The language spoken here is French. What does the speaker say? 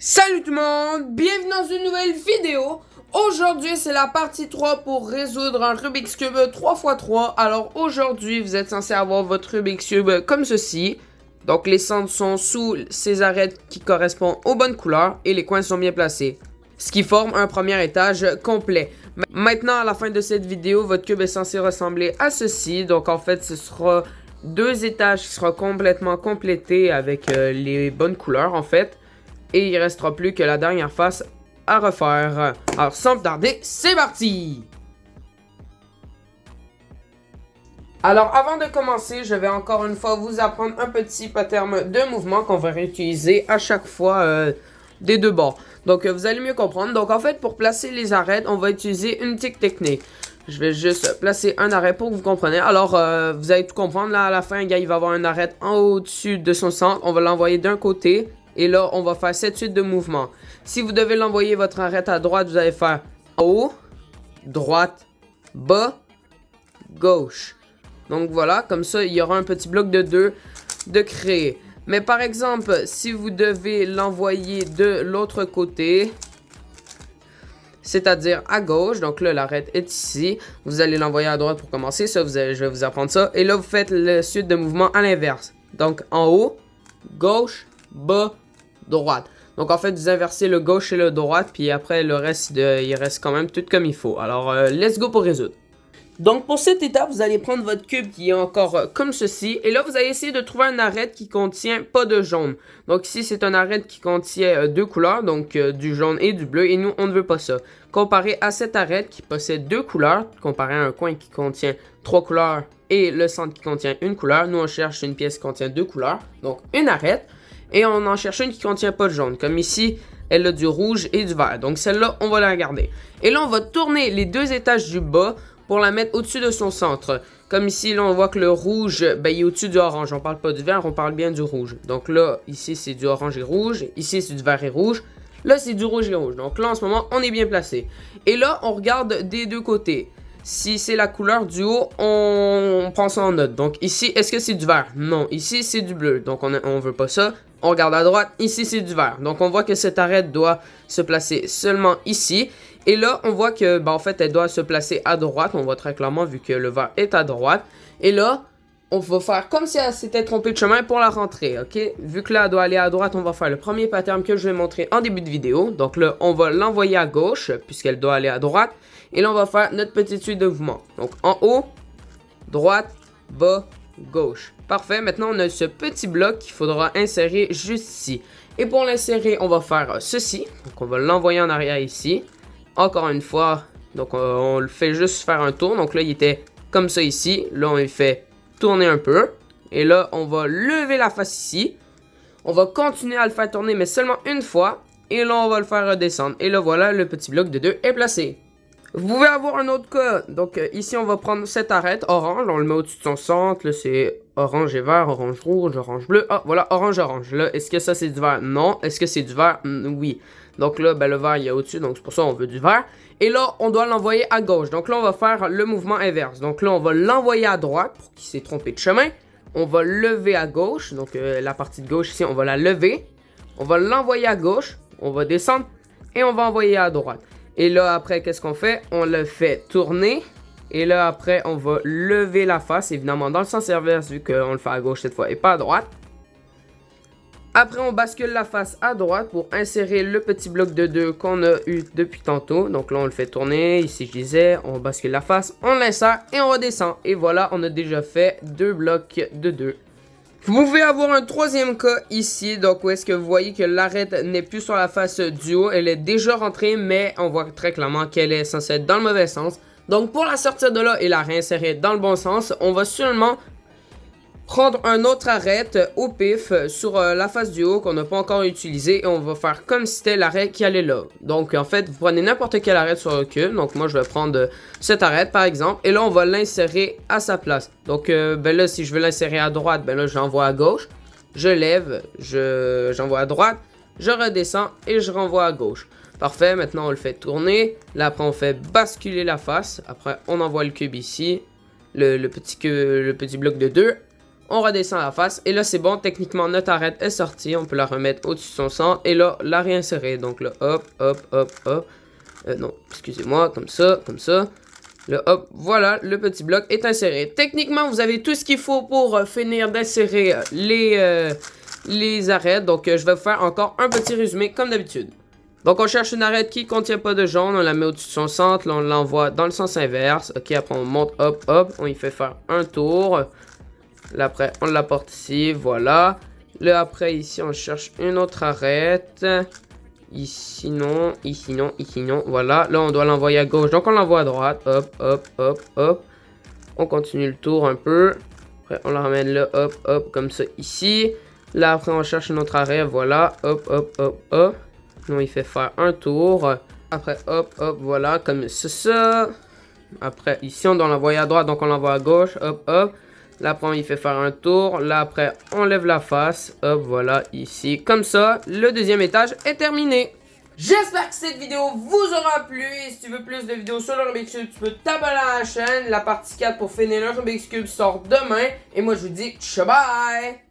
Salut tout le monde, bienvenue dans une nouvelle vidéo. Aujourd'hui c'est la partie 3 pour résoudre un Rubik's Cube 3x3. Alors aujourd'hui vous êtes censé avoir votre Rubik's Cube comme ceci. Donc les centres sont sous ces arêtes qui correspondent aux bonnes couleurs et les coins sont bien placés. Ce qui forme un premier étage complet. Maintenant à la fin de cette vidéo, votre cube est censé ressembler à ceci. Donc en fait ce sera deux étages qui seront complètement complétés avec les bonnes couleurs en fait. Et il ne restera plus que la dernière face à refaire. Alors sans plus tarder, c'est parti! Alors avant de commencer, je vais encore une fois vous apprendre un petit pattern de mouvement qu'on va réutiliser à chaque fois des deux bords. Donc vous allez mieux comprendre. Donc en fait pour placer les arêtes, on va utiliser une petite technique. Je vais juste placer un arrêt pour que vous compreniez. Alors vous allez tout comprendre. Là à la fin, il va avoir un arrêt en haut au-dessus de son centre. On va l'envoyer d'un côté. Et là, on va faire cette suite de mouvements. Si vous devez l'envoyer votre arête à droite, vous allez faire haut, droite, bas, gauche. Donc voilà, comme ça, il y aura un petit bloc de 2 de créer. Mais par exemple, si vous devez l'envoyer de l'autre côté, c'est-à-dire à gauche, donc là, l'arête est ici. Vous allez l'envoyer à droite pour commencer. Ça, je vais vous apprendre ça. Et là, vous faites la suite de mouvements à l'inverse. Donc en haut, gauche, bas, droite. Donc en fait vous inversez le gauche et le droite, puis après le reste il reste quand même tout comme il faut. Alors let's go pour résoudre. Donc pour cette étape vous allez prendre votre cube qui est encore comme ceci, et là vous allez essayer de trouver un arête qui contient pas de jaune. Donc ici c'est un arête qui contient deux couleurs, donc du jaune et du bleu, et nous on ne veut pas ça. Comparé à cette arête qui possède deux couleurs, comparé à un coin qui contient trois couleurs et le centre qui contient une couleur, nous on cherche une pièce qui contient deux couleurs, donc une arête. Et on en cherche une qui ne contient pas de jaune. Comme ici, elle a du rouge et du vert. Donc celle-là, on va la garder. Et là, on va tourner les deux étages du bas pour la mettre au-dessus de son centre. Comme ici, là, on voit que le rouge, ben, il est au-dessus du orange. On parle pas du vert, on parle bien du rouge. Donc là, ici, c'est du orange et rouge. Ici, c'est du vert et rouge. Là, c'est du rouge et rouge. Donc là, en ce moment, on est bien placé. Et là, on regarde des deux côtés. Si c'est la couleur du haut, on prend ça en note. Donc ici, est-ce que c'est du vert? Non. Ici, c'est du bleu. Donc on veut pas ça. On regarde à droite. Ici, c'est du vert. Donc on voit que cette arête doit se placer seulement ici. Et là, on voit que, en fait, elle doit se placer à droite. On voit très clairement vu que le vert est à droite. Et là, on va faire comme si elle s'était trompée de chemin pour la rentrée, ok? Vu que là, elle doit aller à droite, on va faire le premier pattern que je vais montrer en début de vidéo. Donc là, on va l'envoyer à gauche, puisqu'elle doit aller à droite. Et là, on va faire notre petite suite de mouvements. Donc, en haut, droite, bas, gauche. Parfait. Maintenant, on a ce petit bloc qu'il faudra insérer juste ici. Et pour l'insérer, on va faire ceci. Donc, on va l'envoyer en arrière ici. Encore une fois, donc on le fait juste faire un tour. Donc là, il était comme ça ici. Là, on le fait tourner un peu. Et là, on va lever la face ici. On va continuer à le faire tourner, mais seulement une fois. Et là, on va le faire redescendre. Et là, voilà, le petit bloc de 2 est placé. Vous pouvez avoir un autre cas. Donc ici, on va prendre cette arête orange. On le met au-dessus de son centre. Là, c'est orange et vert, orange rouge, orange bleu. Ah, voilà, orange, orange. Là, est-ce que ça, c'est du vert? Non. Est-ce que c'est du vert? Oui. Donc là, ben, le vert, il y a au-dessus. Donc c'est pour ça qu'on veut du vert. Et là, on doit l'envoyer à gauche. Donc là, on va faire le mouvement inverse. Donc là, on va l'envoyer à droite pour qu'il s'est trompé de chemin. On va lever à gauche. Donc la partie de gauche ici, on va la lever. On va l'envoyer à gauche. On va descendre. Et on va envoyer à droite. Et là, après, qu'est-ce qu'on fait? On le fait tourner. Et là, après, on va lever la face, évidemment, dans le sens inverse, vu qu'on le fait à gauche cette fois et pas à droite. Après, on bascule la face à droite pour insérer le petit bloc de 2 qu'on a eu depuis tantôt. Donc là, on le fait tourner. Ici, je disais, on bascule la face, on l'insère et on redescend. Et voilà, on a déjà fait 2 blocs de 2. Vous pouvez avoir un troisième cas ici, donc où est-ce que vous voyez que l'arête n'est plus sur la face du haut, elle est déjà rentrée, mais on voit très clairement qu'elle est censée être dans le mauvais sens. Donc pour la sortir de là et la réinsérer dans le bon sens, on va seulement prendre un autre arête au pif sur la face du haut qu'on n'a pas encore utilisé et on va faire comme si c'était l'arête qui allait là. Donc en fait, vous prenez n'importe quelle arête sur le cube. Donc moi, je vais prendre cette arête par exemple et là, on va l'insérer à sa place. Donc ben là, si je veux l'insérer à droite, ben là, j'envoie à gauche. Je lève, j'envoie à droite, je redescends et je renvoie à gauche. Parfait, maintenant on le fait tourner. Là, après, on fait basculer la face. Après, on envoie le cube ici, le petit bloc de 2. On redescend à la face. Et là, c'est bon. Techniquement, notre arête est sortie. On peut la remettre au-dessus de son centre. Et là, la réinsérer. Donc là, hop, hop, hop, hop. Non, excusez-moi. Comme ça, comme ça. Là, hop, voilà, le petit bloc est inséré. Techniquement, vous avez tout ce qu'il faut pour finir d'insérer les arêtes. Donc, je vais vous faire encore un petit résumé comme d'habitude. Donc, on cherche une arête qui ne contient pas de jaune. On la met au-dessus de son centre. Là, on l'envoie dans le sens inverse. Ok, après, on monte, hop, hop. On y fait faire un tour. Là, après, on l'apporte ici. Voilà. Là, après, ici, on cherche une autre arête. Ici, non. Ici, non. Ici, non. Voilà. Là, on doit l'envoyer à gauche. Donc, on l'envoie à droite. Hop, hop, hop, hop. On continue le tour un peu. Après, on la ramène là. Hop, hop, comme ça, ici. Là, après, on cherche une autre arête. Voilà. Hop, hop, hop, hop. On il fait faire un tour. Après, hop, hop, voilà, comme ça. Après, ici, on doit l'envoyer à droite, donc on l'envoie à gauche. Hop, hop. Là, après, on y fait faire un tour. Là, après, on lève la face. Hop, voilà, ici. Comme ça, le deuxième étage est terminé. J'espère que cette vidéo vous aura plu. Et si tu veux plus de vidéos sur le Rubik's Cube, tu peux t'abonner à la chaîne. La partie 4 pour finir le Rubik's Cube sort demain. Et moi, je vous dis, ciao, bye!